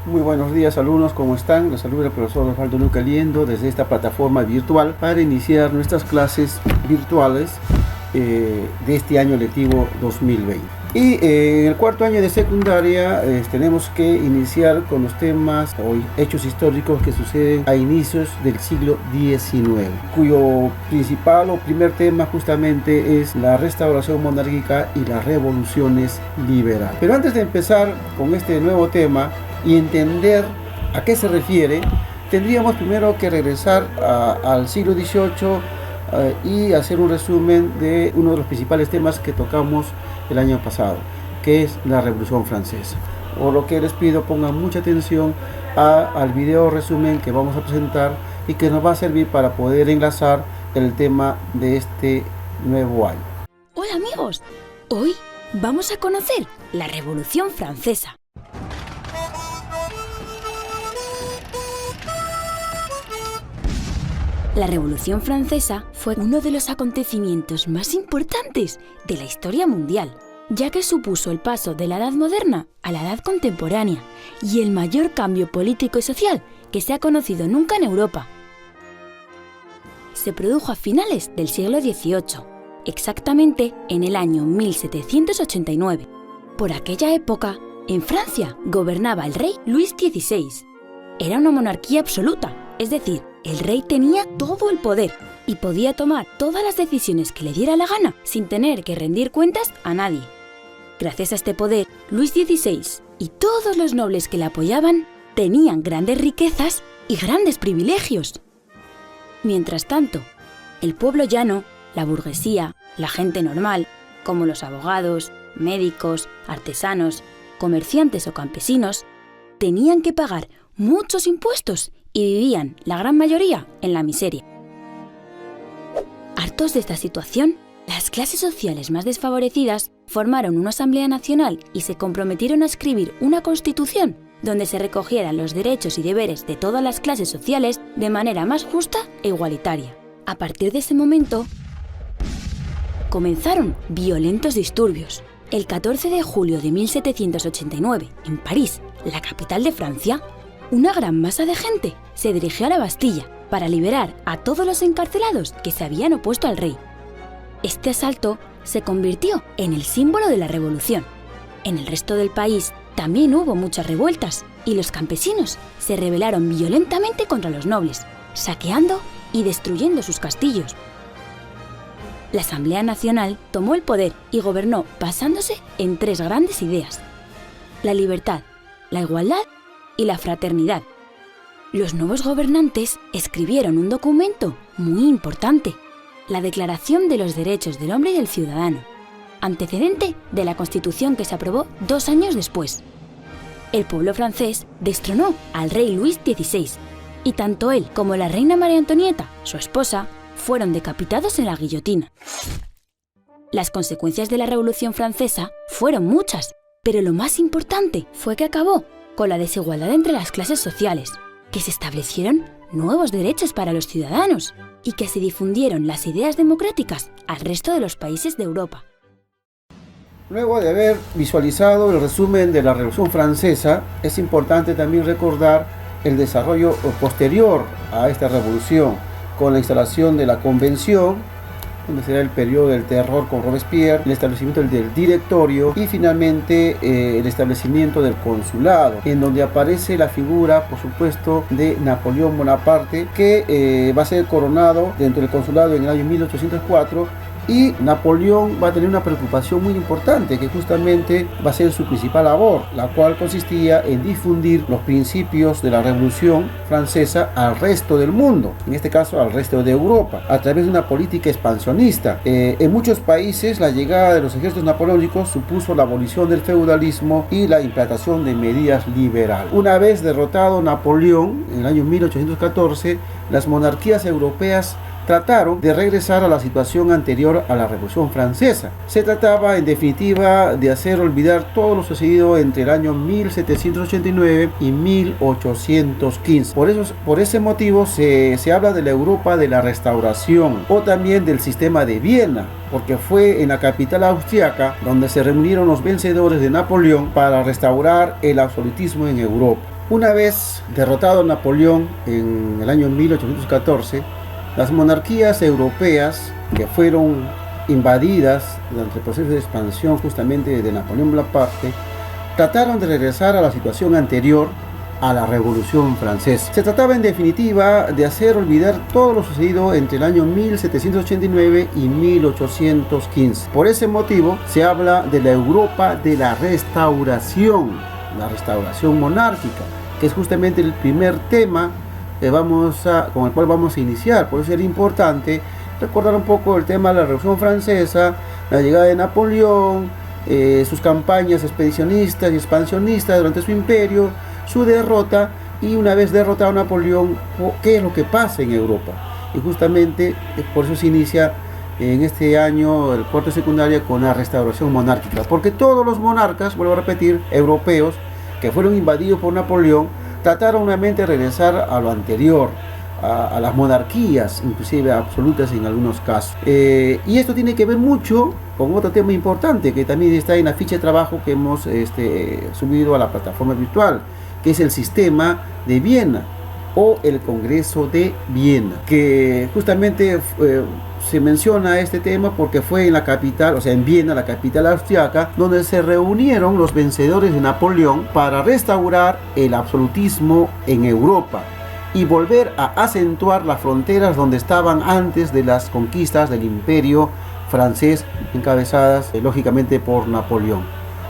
Muy buenos días alumnos, ¿cómo están? Los saluda el profesor Osvaldo Luca Liendo desde esta plataforma virtual para iniciar nuestras clases virtuales de este año lectivo 2020. Y en el cuarto año de secundaria tenemos que iniciar con los temas o hechos históricos que suceden a inicios del siglo XIX, cuyo principal o primer tema justamente es la restauración monárquica y las revoluciones liberales. Pero antes de empezar con este nuevo tema y entender a qué se refiere, tendríamos primero que regresar al siglo XVIII y hacer un resumen de uno de los principales temas que tocamos el año pasado, que es la Revolución Francesa. Por lo que les pido pongan mucha atención al video resumen que vamos a presentar y que nos va a servir para poder enlazar el tema de este nuevo año. Hola amigos, hoy vamos a conocer la Revolución Francesa. La Revolución Francesa fue uno de los acontecimientos más importantes de la historia mundial, ya que supuso el paso de la Edad Moderna a la Edad Contemporánea y el mayor cambio político y social que se ha conocido nunca en Europa. Se produjo a finales del siglo XVIII, exactamente en el año 1789. Por aquella época, en Francia gobernaba el rey Luis XVI. Era una monarquía absoluta, es decir, el rey tenía todo el poder y podía tomar todas las decisiones que le diera la gana sin tener que rendir cuentas a nadie. Gracias a este poder, Luis XVI y todos los nobles que le apoyaban tenían grandes riquezas y grandes privilegios. Mientras tanto, el pueblo llano, la burguesía, la gente normal, como los abogados, médicos, artesanos, comerciantes o campesinos, tenían que pagar muchos impuestos y vivían, la gran mayoría, en la miseria. Hartos de esta situación, las clases sociales más desfavorecidas formaron una Asamblea Nacional y se comprometieron a escribir una Constitución donde se recogieran los derechos y deberes de todas las clases sociales de manera más justa e igualitaria. A partir de ese momento, comenzaron violentos disturbios. El 14 de julio de 1789, en París, la capital de Francia, una gran masa de gente se dirigió a la Bastilla para liberar a todos los encarcelados que se habían opuesto al rey. Este asalto se convirtió en el símbolo de la revolución. En el resto del país también hubo muchas revueltas y los campesinos se rebelaron violentamente contra los nobles, saqueando y destruyendo sus castillos. La Asamblea Nacional tomó el poder y gobernó basándose en tres grandes ideas: la libertad, la igualdad y la fraternidad. Los nuevos gobernantes escribieron un documento muy importante, la Declaración de los Derechos del Hombre y del Ciudadano, antecedente de la Constitución que se aprobó 2 años después. El pueblo francés destronó al rey Luis XVI y tanto él como la reina María Antonieta, su esposa, fueron decapitados en la guillotina. Las consecuencias de la Revolución Francesa fueron muchas, pero lo más importante fue que acabó con la desigualdad entre las clases sociales, que se establecieron nuevos derechos para los ciudadanos y que se difundieron las ideas democráticas al resto de los países de Europa. Luego de haber visualizado el resumen de la Revolución Francesa, es importante también recordar el desarrollo posterior a esta revolución, con la instalación de la Convención, donde será el periodo del terror con Robespierre, el establecimiento del directorio y finalmente el establecimiento del consulado, en donde aparece la figura, por supuesto, de Napoleón Bonaparte, que va a ser coronado dentro del consulado en el año 1804. Y Napoleón va a tener una preocupación muy importante, que justamente va a ser su principal labor, la cual consistía en difundir los principios de la Revolución Francesa al resto del mundo, en este caso al resto de Europa, a través de una política expansionista. En muchos países la llegada de los ejércitos napoleónicos supuso la abolición del feudalismo y la implantación de medidas liberales. Una vez derrotado Napoleón en el año 1814, las monarquías europeas trataron de regresar a la situación anterior a la Revolución Francesa. Se trataba, en definitiva, de hacer olvidar todo lo sucedido entre el año 1789 y 1815. Por ese motivo se habla de la Europa de la Restauración o también del sistema de Viena, porque fue en la capital austriaca donde se reunieron los vencedores de Napoleón para restaurar el absolutismo en Europa. Una vez derrotado Napoleón en el año 1814, las monarquías europeas que fueron invadidas durante el proceso de expansión justamente de Napoleón Bonaparte, trataron de regresar a la situación anterior a la Revolución Francesa. Se trataba en definitiva de hacer olvidar todo lo sucedido entre el año 1789 y 1815. Por ese motivo se habla de la Europa de la restauración monárquica, que es justamente el primer tema con el cual vamos a iniciar. Por eso era importante recordar un poco el tema de la Revolución Francesa, la llegada de Napoleón, sus campañas expedicionistas y expansionistas durante su imperio, su derrota, y una vez derrotado Napoleón, qué es lo que pasa en Europa. Y justamente por eso se inicia en este año el cuarto de secundaria con la restauración monárquica, porque todos los monarcas, vuelvo a repetir, europeos que fueron invadidos por Napoleón, trataron nuevamente de regresar a lo anterior, a las monarquías, inclusive absolutas en algunos casos. Y esto tiene que ver mucho con otro tema importante que también está en la ficha de trabajo que hemos subido a la plataforma virtual, que es el sistema de Viena o el Congreso de Viena, que justamente se menciona este tema porque fue en la capital, o sea en Viena, la capital austriaca, donde se reunieron los vencedores de Napoleón para restaurar el absolutismo en Europa y volver a acentuar las fronteras donde estaban antes de las conquistas del imperio francés, encabezadas lógicamente por Napoleón.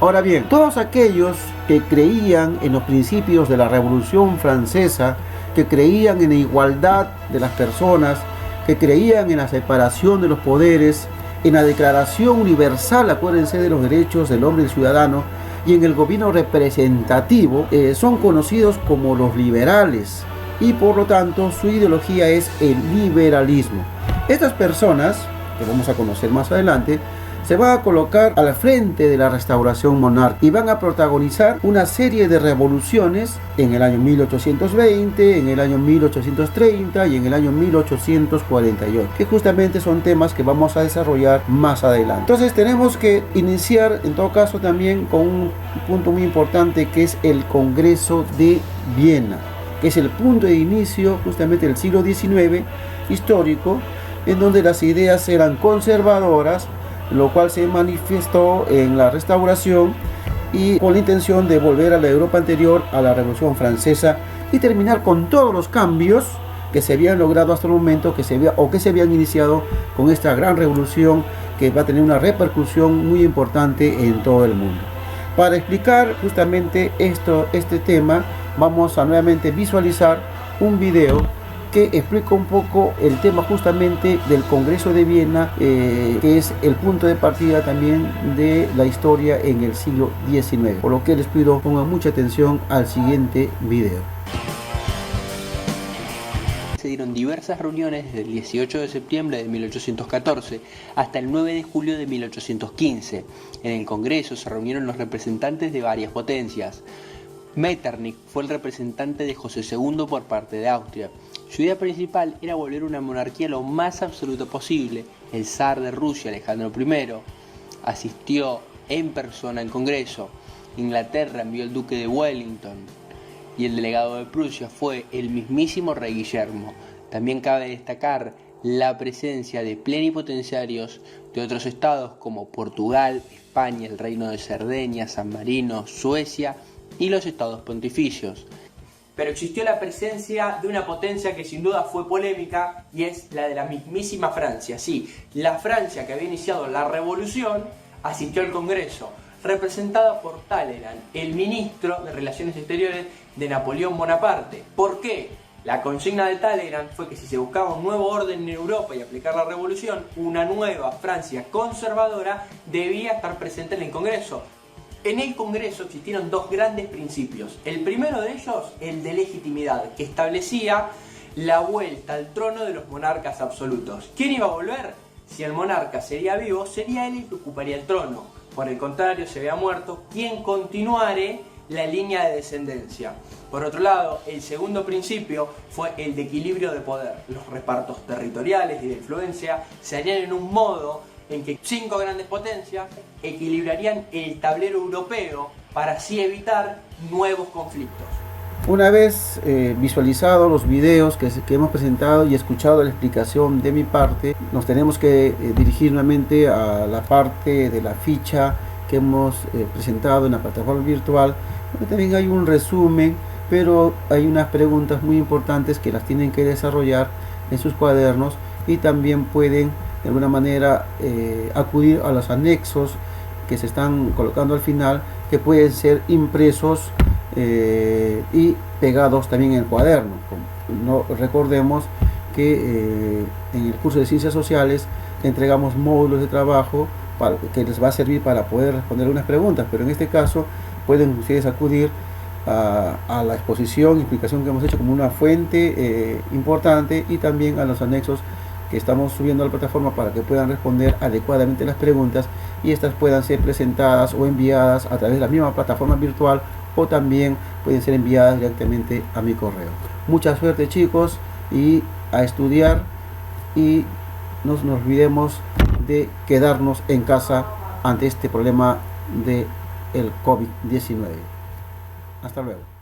Ahora bien, todos aquellos que creían en los principios de la Revolución Francesa, que creían en la igualdad de las personas, que creían en la separación de los poderes, en la Declaración Universal, acuérdense, de los derechos del hombre y del ciudadano, y en el gobierno representativo, son conocidos como los liberales, y por lo tanto su ideología es el liberalismo. Estas personas, que vamos a conocer más adelante, se van a colocar al frente de la restauración monárquica y van a protagonizar una serie de revoluciones en el año 1820, en el año 1830 y en el año 1848, que justamente son temas que vamos a desarrollar más adelante. Entonces tenemos que iniciar en todo caso también con un punto muy importante, que es el Congreso de Viena, que es el punto de inicio justamente del siglo XIX histórico, en donde las ideas eran conservadoras, lo cual se manifestó en la restauración y con la intención de volver a la Europa anterior a la Revolución Francesa y terminar con todos los cambios que se habían logrado hasta el momento, que se habían iniciado con esta gran revolución que va a tener una repercusión muy importante en todo el mundo. Para explicar justamente este tema, vamos a nuevamente visualizar un video que explica un poco el tema justamente del Congreso de Viena, que es el punto de partida también de la historia en el siglo XIX. Por lo que les pido pongan mucha atención al siguiente video. Se dieron diversas reuniones desde el 18 de septiembre de 1814 hasta el 9 de julio de 1815. En el Congreso se reunieron los representantes de varias potencias. Metternich fue el representante de José II por parte de Austria. Su idea principal era volver una monarquía lo más absoluta posible. El zar de Rusia, Alejandro I, asistió en persona al Congreso. Inglaterra envió el duque de Wellington y el delegado de Prusia fue el mismísimo rey Guillermo. También cabe destacar la presencia de plenipotenciarios de otros estados como Portugal, España, el Reino de Cerdeña, San Marino, Suecia y los estados pontificios. Pero existió la presencia de una potencia que sin duda fue polémica y es la de la mismísima Francia. Sí, la Francia que había iniciado la revolución asistió al Congreso, representada por Talleyrand, el ministro de Relaciones Exteriores de Napoleón Bonaparte. ¿Por qué? La consigna de Talleyrand fue que si se buscaba un nuevo orden en Europa y aplicar la revolución, una nueva Francia conservadora debía estar presente en el Congreso. En el Congreso existieron dos grandes principios. El primero de ellos, el de legitimidad, que establecía la vuelta al trono de los monarcas absolutos. ¿Quién iba a volver? Si el monarca sería vivo, sería él el que ocuparía el trono. Por el contrario, si había muerto, quien continuare la línea de descendencia. Por otro lado, el segundo principio fue el de equilibrio de poder. Los repartos territoriales y de influencia se harían en un modo en que 5 grandes potencias equilibrarían el tablero europeo para así evitar nuevos conflictos. Una vez visualizado los videos que hemos presentado y escuchado la explicación de mi parte, nos tenemos que dirigir nuevamente a la parte de la ficha que hemos presentado en la plataforma virtual, donde también hay un resumen, pero hay unas preguntas muy importantes que las tienen que desarrollar en sus cuadernos, y también pueden de alguna manera acudir a los anexos que se están colocando al final, que pueden ser impresos y pegados también en el cuaderno. No, recordemos que en el curso de Ciencias Sociales entregamos módulos de trabajo que les va a servir para poder responder unas preguntas, pero en este caso pueden ustedes acudir a la exposición y explicación que hemos hecho como una fuente importante, y también a los anexos que estamos subiendo a la plataforma para que puedan responder adecuadamente las preguntas, y estas puedan ser presentadas o enviadas a través de la misma plataforma virtual, o también pueden ser enviadas directamente a mi correo. Mucha suerte, chicos, y a estudiar, y no nos olvidemos de quedarnos en casa ante este problema de el COVID-19. Hasta luego.